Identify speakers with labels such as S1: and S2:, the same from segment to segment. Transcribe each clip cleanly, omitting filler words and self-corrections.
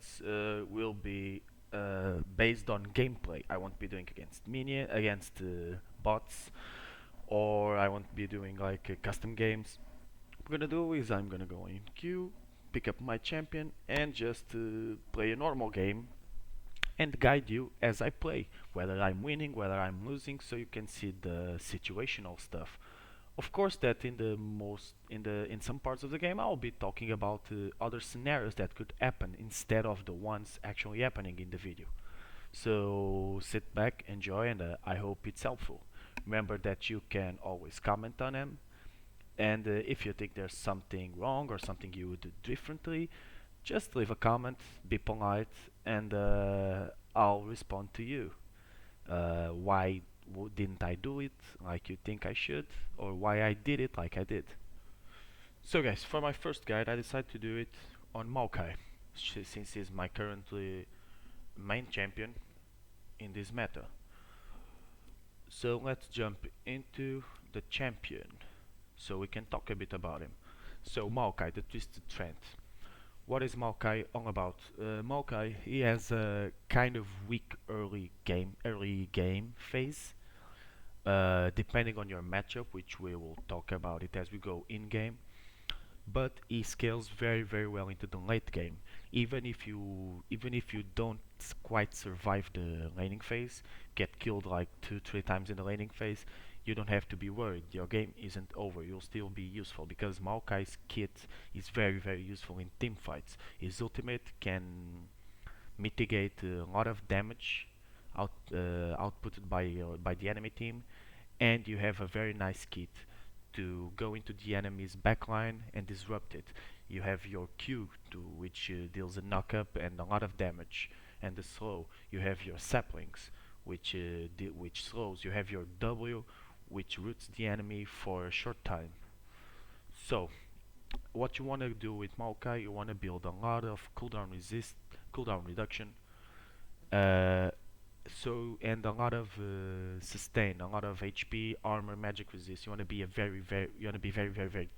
S1: guides will be based on gameplay. I won't be doing against bots, or I won't be doing like custom games. What I'm gonna do is I'm gonna go in queue, pick up my champion, and just play a normal game and guide you as I play, whether I'm winning, whether I'm losing, so you can see the situational stuff. Of course, that in some parts of the game, I'll be talking about other scenarios that could happen instead of the ones actually happening in the video. So sit back, enjoy, and I hope it's helpful. Remember that you can always comment on them, and if you think there's something wrong or something you would do differently, just leave a comment, be polite, and I'll respond to you. Why didn't I do it like you think I should, or why I did it like I did. So guys, for my first guide, I decided to do it on Maokai, since he's my currently main champion in this meta. So let's jump into the champion, so we can talk a bit about him. So Maokai, the Twisted Trend. What is Maokai all about? Maokai, he has a kind of weak early game phase, depending on your matchup, which we will talk about it as we go in game. But he scales very well into the late game. Even if you don't quite survive the laning phase, get killed like 2-3 times in the laning phase, you don't have to be worried. Your game isn't over. You'll still be useful because Maokai's kit is very useful in team fights. His ultimate can mitigate a lot of damage outputted by the enemy team, and you have a very nice kit to go into the enemy's backline and disrupt it. You have your Q, which deals a knockup and a lot of damage, and the slow. You have your saplings, which slows. You have your W, which roots the enemy for a short time. So, what you want to do with Maokai, you want to build a lot of cooldown reduction, uh, and a lot of sustain, a lot of HP, armor, magic resist. You want to be very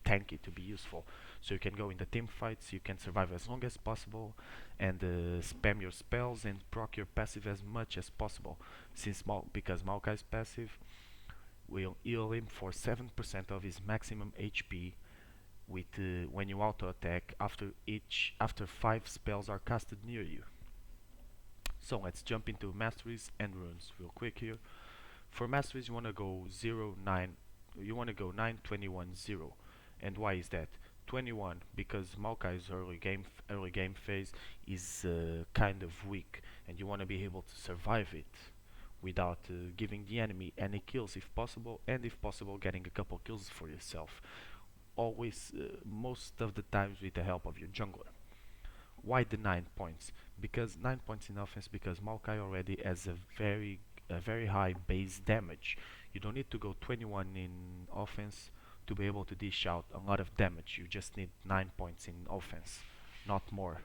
S1: tanky to be useful. So you can go in the team fights, you can survive as long as possible, and spam your spells and proc your passive as much as possible. Because Maokai's passive will heal him for 7% of his maximum HP with when you auto attack after 5 spells are casted near you. So let's jump into masteries and runes real quick here. For masteries, you want to go 0 9. You want to go 9 21 0. And why is that? 21 because Maokai's early game phase is kind of weak, and you want to be able to survive it without giving the enemy any kills if possible, and if possible getting a couple kills for yourself. Always, most of the times with the help of your jungler. Why the 9 points? Because 9 points in offense, because Maokai already has a very high base damage. You don't need to go 21 in offense to be able to dish out a lot of damage. You just need 9 points in offense, not more.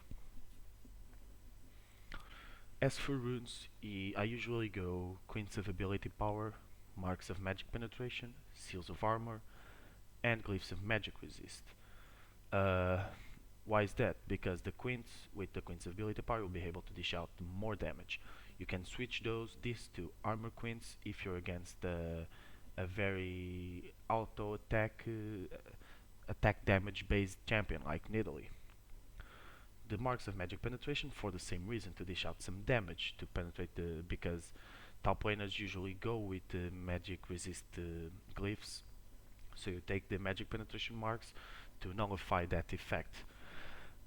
S1: As for runes, I usually go Queens of Ability Power, Marks of Magic Penetration, Seals of Armor, and Glyphs of Magic Resist. Uh, Why is that? Because with the Queen's ability power, you'll be able to dish out more damage. You can switch this to Armor Queens if you're against a very auto attack damage based champion like Nidalee. The Marks of Magic Penetration for the same reason, to dish out some damage to penetrate because top laners usually go with magic resist glyphs, so you take the magic penetration marks to nullify that effect.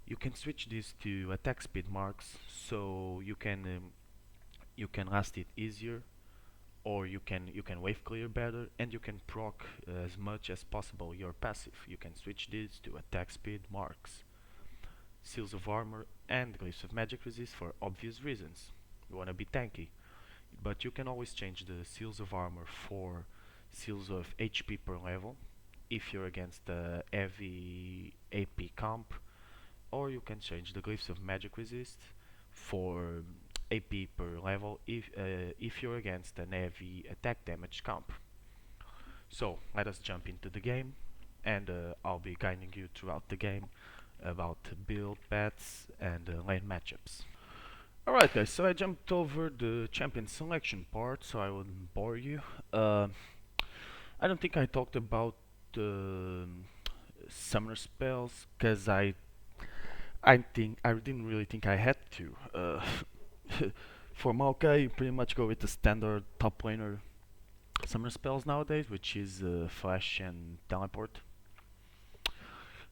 S1: You can switch this to attack speed marks, so you can last it easier, or you can wave clear better, and you can proc as much as possible your passive. You can switch this to attack speed marks, seals of armor, and glyphs of magic resist for obvious reasons. You wanna be tanky, but you can always change the seals of armor for seals of HP per level if you're against a heavy AP comp, or you can change the glyphs of magic resist for AP per level if you're against an heavy attack damage comp. So let us jump into the game, and I'll be guiding you throughout the game about build paths and lane matchups. Alright guys, so I jumped over the champion selection part so I wouldn't bore you. Uh, I don't think I talked about the summoner spells because I didn't really think I had to. For Maokai, you pretty much go with the standard top laner summoner spells nowadays, which is flash and teleport.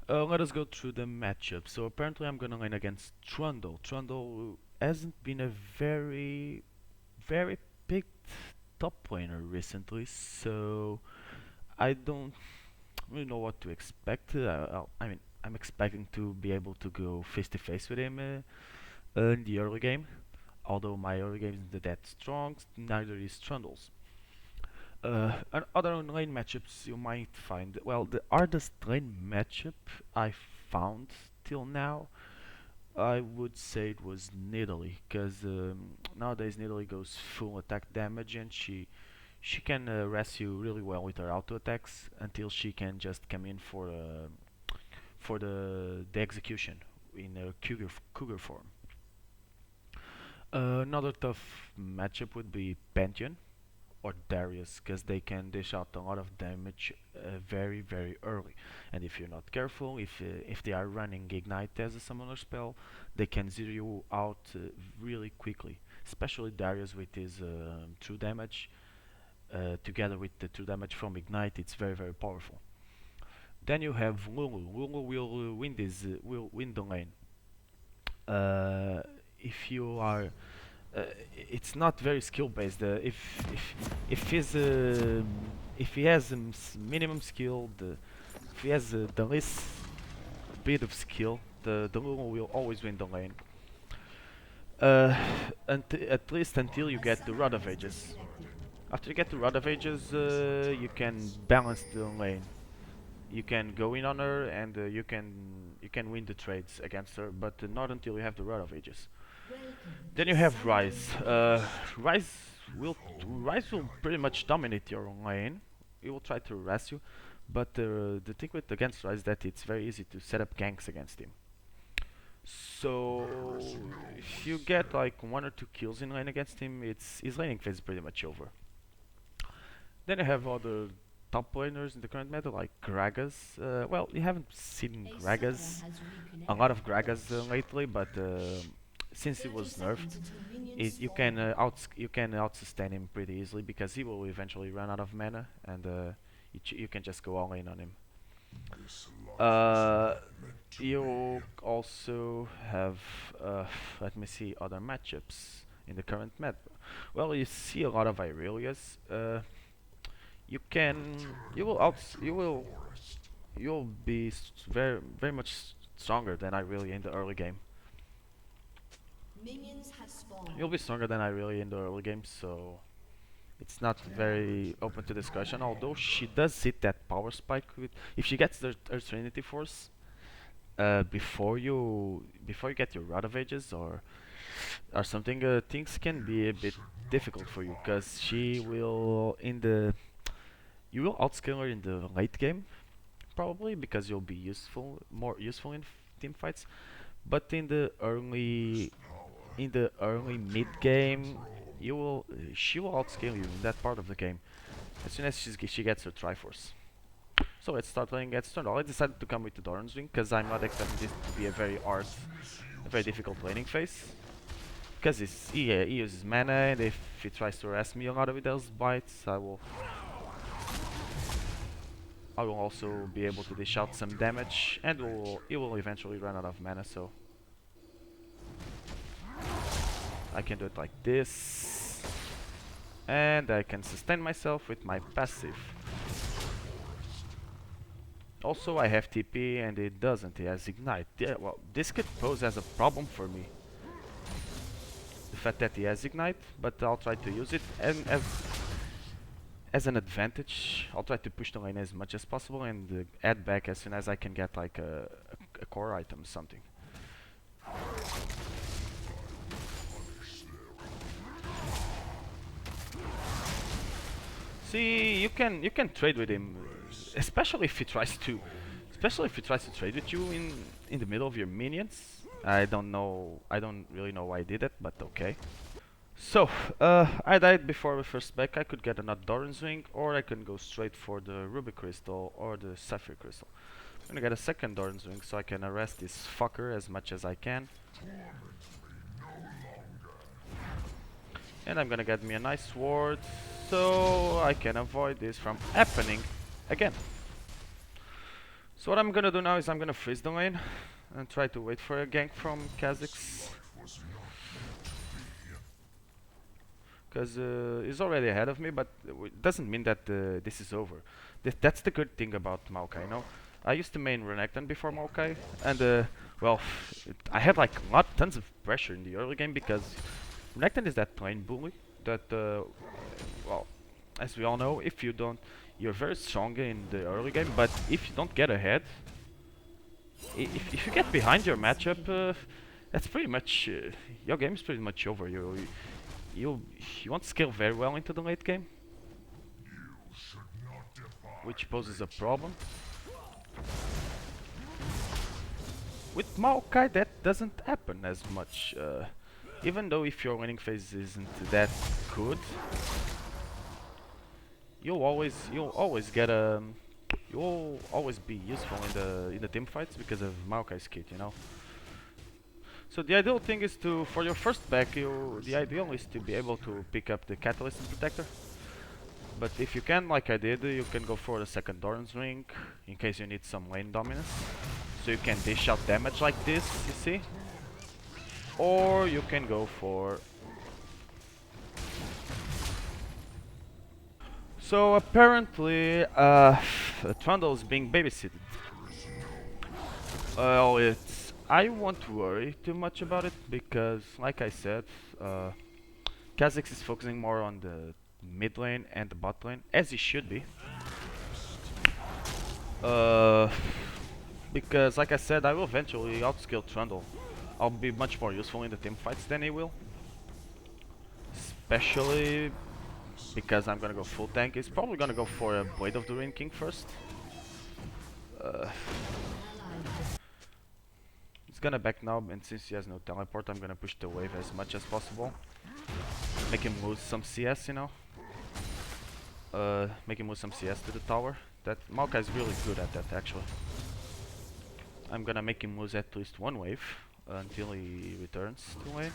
S1: Let us go through the matchup. So apparently I'm gonna lane against Trundle. Trundle hasn't been a very picked top laner recently, so I don't really know what to expect. I mean, I'm expecting to be able to go face to face with him in the early game. Although my early game isn't that strong, neither is Trundle's. Other lane matchups you might find. Well, the hardest lane matchup I found till now, I would say it was Nidalee, because nowadays Nidalee goes full attack damage and she can rescue really well with her auto attacks until she can just come in for the execution in a cougar form. Another tough matchup would be Pantheon or Darius, because they can dish out a lot of damage very early, and if you're not careful, if they are running Ignite as a summoner spell, they can zero you out really quickly. Especially Darius with his true damage, together with the true damage from Ignite, it's very powerful. Then you have Lulu. Lulu will will win the lane. If you are it's not very skill based. If he has minimum skill, if he has the least bit of skill, the Lulu will always win the lane. At least until you get the Rod of Ages. After you get the Rod of Ages, you can balance the lane. You can go in on her and you can win the trades against her, but not until you have the Rod of Ages. Then you have Rise. Rise Rise will pretty much dominate your lane. It will try to harass you, but the thing with against Rise is that it's very easy to set up ganks against him. So if you get like 1 or 2 kills in lane against him, his laning phase is pretty much over. Then you have other top laners in the current meta like Gragas. Well, you haven't seen Gragas, a lot of Gragas lately, but since it was nerfed, you can out sustain him pretty easily because he will eventually run out of mana, and you can just go all in on him. Uh, you also have let me see other matchups in the current meta. Well, you see a lot of Irelias. You can you will you'll be very much stronger than Irelia in the early game. You'll be stronger than Irelia in the early game, so it's not very open to discussion. Although she does hit that power spike with if she gets her Trinity Force before you get your Rod of Ages or something, things can be a bit difficult for you because she will you will outscale her in the late game probably because you'll be more useful in team fights. But in the early mid game, she will outscale you in that part of the game as soon as she gets her Triforce. So let's start playing against Trundle. I decided to come with the Doran's Ring because I'm not expecting this to be a very difficult laning phase. Because he uses mana, and if he tries to harass me a lot with those bites, I will also be able to dish out some damage, and it will eventually run out of mana, so I can do it like this, and I can sustain myself with my passive. Also, I have TP, and it doesn't. It has Ignite. Yeah, well, this could pose as a problem for me, the fact that he has Ignite, but I'll try to use it and as an advantage. I'll try to push the lane as much as possible and add back as soon as I can get like a core item, something. See, you can trade with him, especially if he tries to trade with you in the middle of your minions. I don't know. I don't really know why I did it, but okay. So, I died before the first back. I could get another Doran's Ring, or I can go straight for the Ruby Crystal or the Sapphire Crystal. I'm gonna get a second Doran's Ring so I can arrest this fucker as much as I can. And I'm gonna get me a nice sword so I can avoid this from happening again. So what I'm gonna do now is I'm gonna freeze the lane and try to wait for a gank from Kha'Zix. Because he's already ahead of me, but it doesn't mean that this is over. That's the good thing about Maokai, you know? I used to main Renekton before Maokai, and well, I had like tons of pressure in the early game because Renekton is that lane bully that, well, as we all know, if you don't, you're very strong in the early game, but if you don't get ahead, if you get behind your matchup, that's pretty much, your game is pretty much over. You won't scale very well into the late game, which poses a problem. With Maokai that doesn't happen as much, even though if your winning phase isn't that good, you'll always get a you'll always be useful in the team fights because of Maokai's kit, you know. So the ideal thing is to, for your first back, the ideal is to be able to pick up the Catalyst and Protector. But if you can, like I did, you can go for the second Doran's Ring in case you need some lane dominance. So you can dish out damage like this, you see? Or you can go for... So apparently, Trundle is being babysitted. Well, I won't worry too much about it because, like I said, Kha'Zix is focusing more on the mid lane and the bot lane, as he should be. Because, like I said, I will eventually outskill Trundle. I'll be much more useful in the team fights than he will. Especially because I'm gonna go full tank. He's probably gonna go for a Blade of the Ruin King first. He's gonna back now, and since he has no teleport, I'm gonna push the wave as much as possible. Make him lose some CS, you know. Make him lose some CS to the tower. That Maokai is really good at that, actually. I'm gonna make him lose at least one wave until he returns to lane.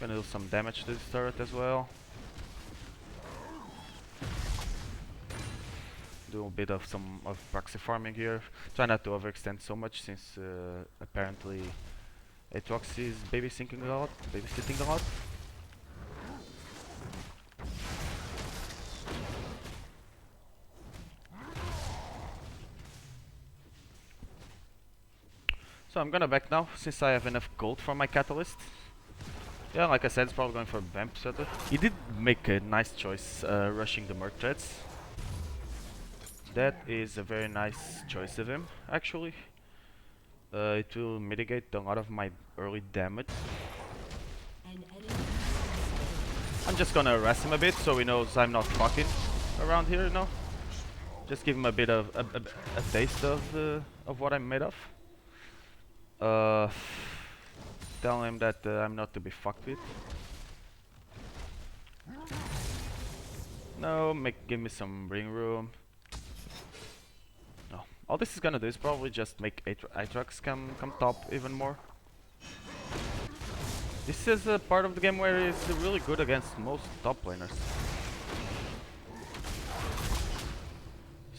S1: Gonna do some damage to this turret as well. Do a bit of proxy farming here. Try not to overextend so much since apparently Aatrox is babysitting a lot. So I'm gonna back now since I have enough gold for my catalyst. Yeah, like I said, it's probably going for a vamp setter. He did make a nice choice rushing the Merc Threads. That is a very nice choice of him, actually. It will mitigate a lot of my early damage. I'm just gonna harass him a bit so he knows I'm not fucking around here, you know? Just give him a bit of a taste of what I'm made of. Tell him that I'm not to be fucked with. No, give me some ring room. No, all this is gonna do is probably just make Aatrox come top even more. This is a part of the game where he's really good against most top laners.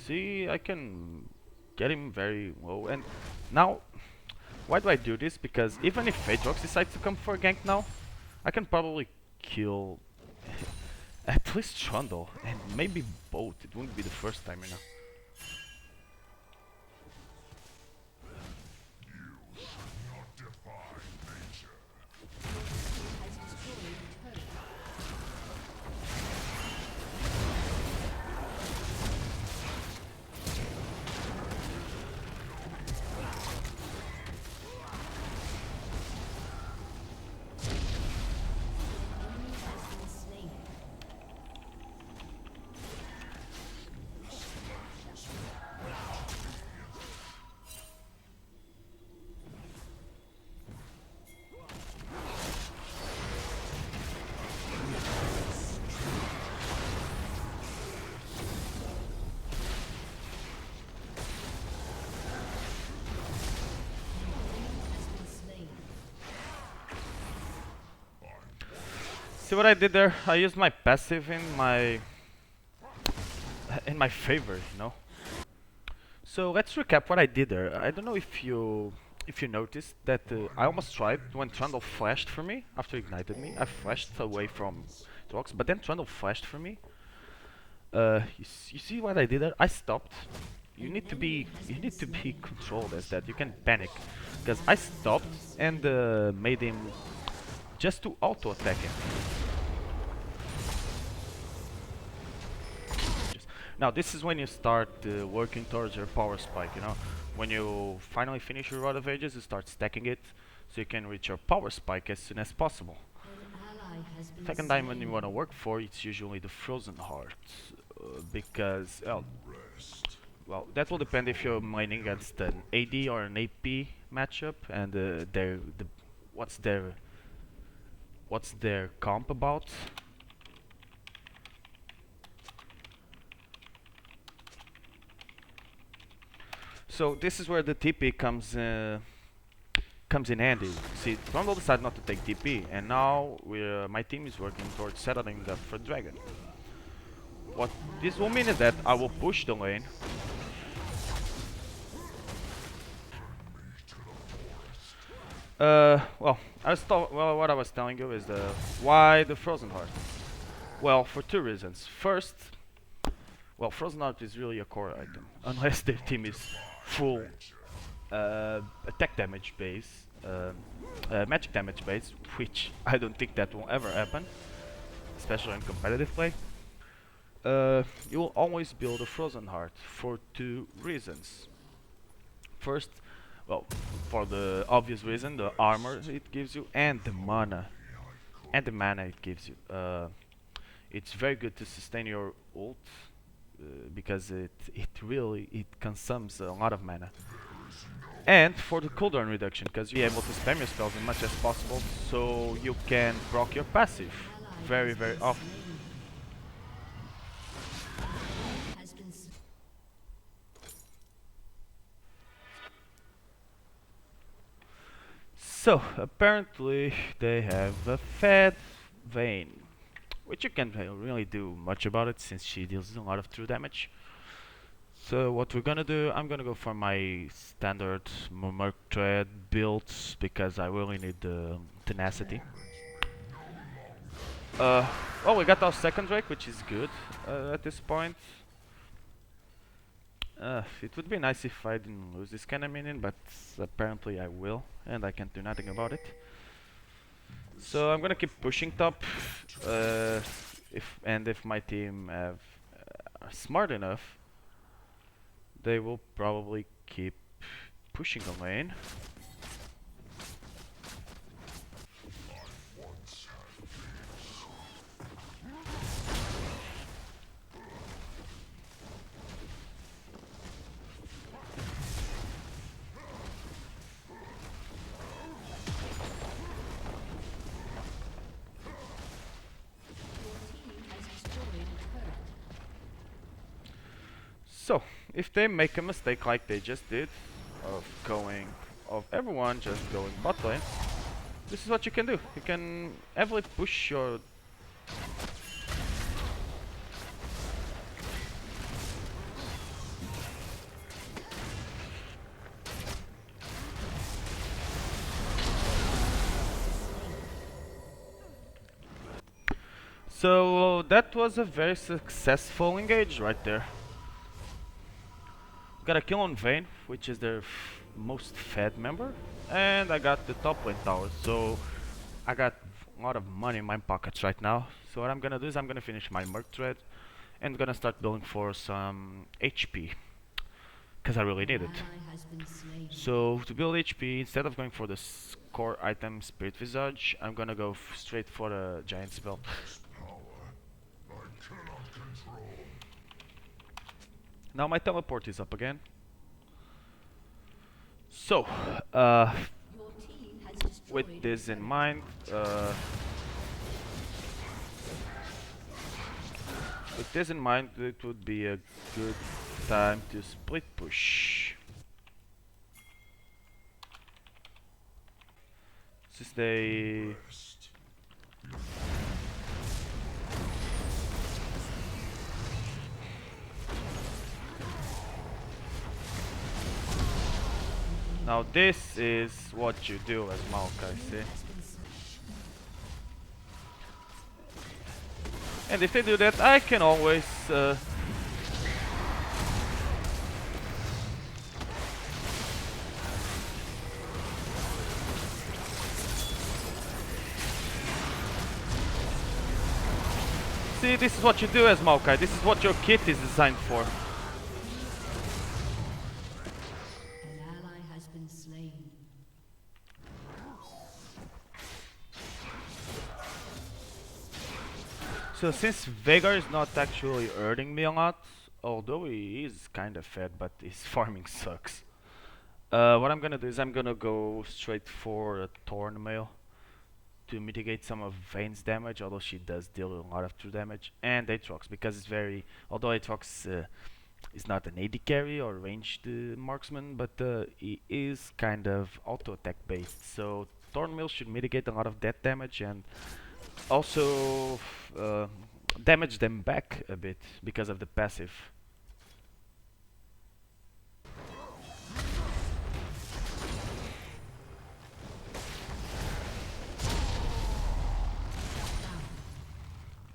S1: See, I can get him very low, and now, why do I do this? Because even if Aatrox decides to come for a gank now, I can probably kill at least Trundle, and maybe both. It wouldn't be the first time, you know. See what I did there? I used my passive in my favor, you know. So let's recap what I did there. I don't know if you noticed that I almost tried when Trundle flashed for me after ignited me. I flashed away from Trox, but then Trundle flashed for me. You see what I did there? I stopped. You need to be controlled as that. You can panic because I stopped and made him just to auto attack him. Now this is when you start working towards your power spike, you know. When you finally finish your Rod of Ages, you start stacking it so you can reach your power spike as soon as possible. Second diamond you want to work for, it's usually the Frozen Heart. Because, well, that will depend if you're mining against an AD or an AP matchup and what's their what's their comp about. So this is where the TP comes in handy. See, Trundle decided not to take TP, and now my team is working towards settling that for Dragon. What this will mean is that I will push the lane. Well, well, what I was telling you is why the Frozen Heart. Well, for two reasons. First, well, Frozen Heart is really a core item, unless their team is full attack damage base, magic damage base, which I don't think that will ever happen, especially in competitive play. You will always build a Frozen Heart for two reasons. First, well, for the obvious reason, the armor it gives you, and the mana, it gives you. It's very good to sustain your ult because it consumes a lot of mana. And for the cooldown reduction, because you're able to spam your spells as much as possible, so you can proc your passive very often. So apparently they have a Fed Vayne, which you can't really do much about it since she deals a lot of true damage. So what we're gonna do, I'm gonna go for my standard Merc Tread builds because I really need the tenacity. Oh, we got our second Drake, which is good at this point. It would be nice if I didn't lose this kind of minion, but apparently I will, and I can't do nothing about it. So I'm gonna keep pushing top. If my team are smart enough, they will probably keep pushing the lane. So, if they make a mistake like they just did, of everyone just going bot lane, this is what you can do. You can heavily push your... So, that was a very successful engage right there. Got a kill on Vayne, which is their most fed member, and I got the top lane tower, so I got a lot of money in my pockets right now. So what I'm gonna do is I'm gonna finish my Merc Thread and gonna start building for some HP, because I really need it. So to build HP, instead of going for the core item Spirit Visage, I'm gonna go straight for the Giant's Belt. Now my teleport is up again. So, with this in mind, it would be a good time to split push. Since they... Now this is what you do as Maokai, see? And if they do that, I can always see, this is what you do as Maokai. This is what your kit is designed for.
S2: An ally has been slain.
S1: So since Veigar is not actually earning me a lot, although he is kind of fed, but his farming sucks. What I'm gonna do is I'm gonna go straight for a Thorn Mail to mitigate some of Vayne's damage, although she does deal a lot of true damage, and Aatrox because it's very, although Aatrox is not an AD carry or ranged marksman, but he is kind of auto attack based, so Thornmail should mitigate a lot of that damage and also uh, damage them back a bit because of the passive.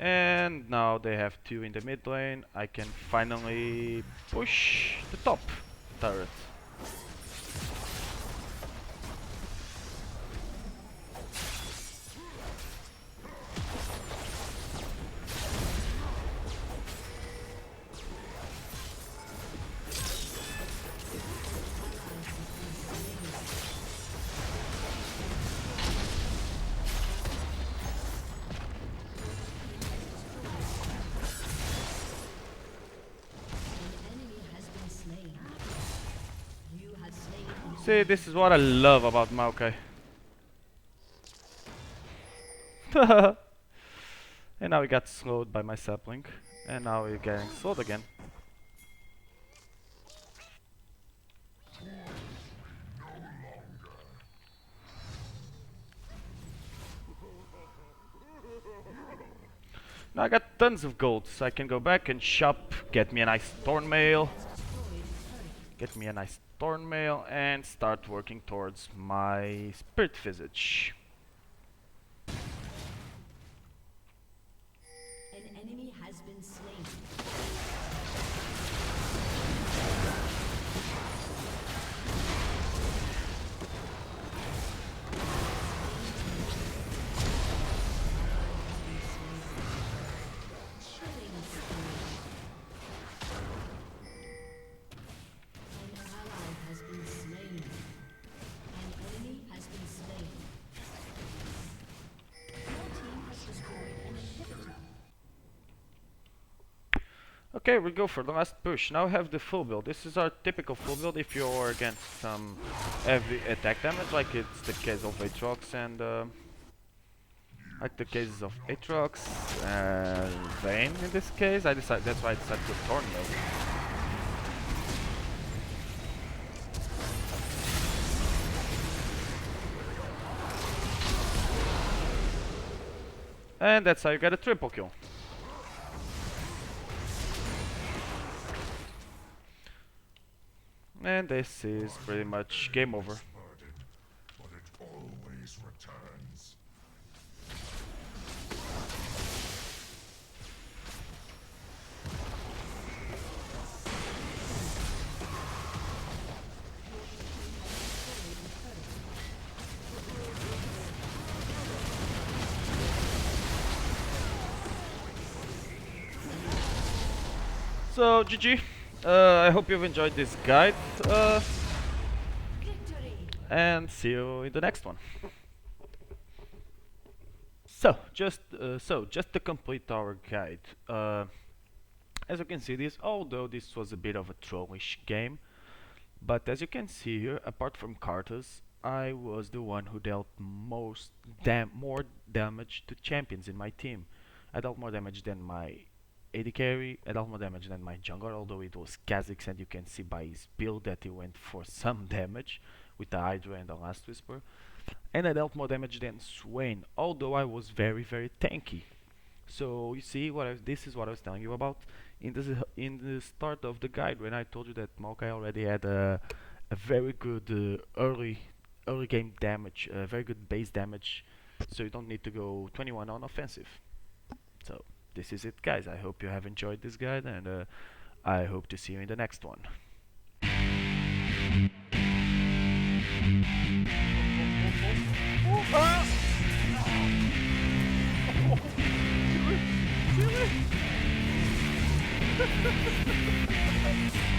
S1: And now they have two in the mid lane. I can finally push the top turret. See, this is what I love about Maokai. And now we got slowed by my sapling. And now we're getting slowed again. Now I got tons of gold, so I can go back and shop, get me a nice thorn mail, and start working towards my spirit visage.
S2: An enemy has been slain. Killing spree. An ally has been slain. An enemy has been slain. Your team has destroyed an inhibitor.
S1: Okay, we go for the last push. Now we have the full build. This is our typical full build if you're against some heavy attack damage, like it's the case of Aatrox and like the cases of Aatrox and Vayne in this case. That's why I decided to Tornado. And that's how you get a triple kill. And this is pretty much game over.
S3: But it always returns.
S1: So GG. I hope you've enjoyed this guide.
S2: Victory!
S1: And see you in the next one. So just to complete our guide, as you can see this, although this was a bit of a trollish game, but as you can see here, apart from Karthus, I was the one who dealt more damage to champions in my team. I dealt more damage than my AD carry, I dealt more damage than my jungler, although it was Kha'Zix, and you can see by his build that he went for some damage with the Hydra and the Last Whisper. And I dealt more damage than Swain, although I was very tanky. So you see, this is what I was telling you about in the start of the guide when I told you that Maokai already had a very good early game damage, very good base damage, so you don't need to go 21 on offensive. So this is it, guys. I hope you have enjoyed this guide, and I hope to see you in the next one. Kill it! Kill it!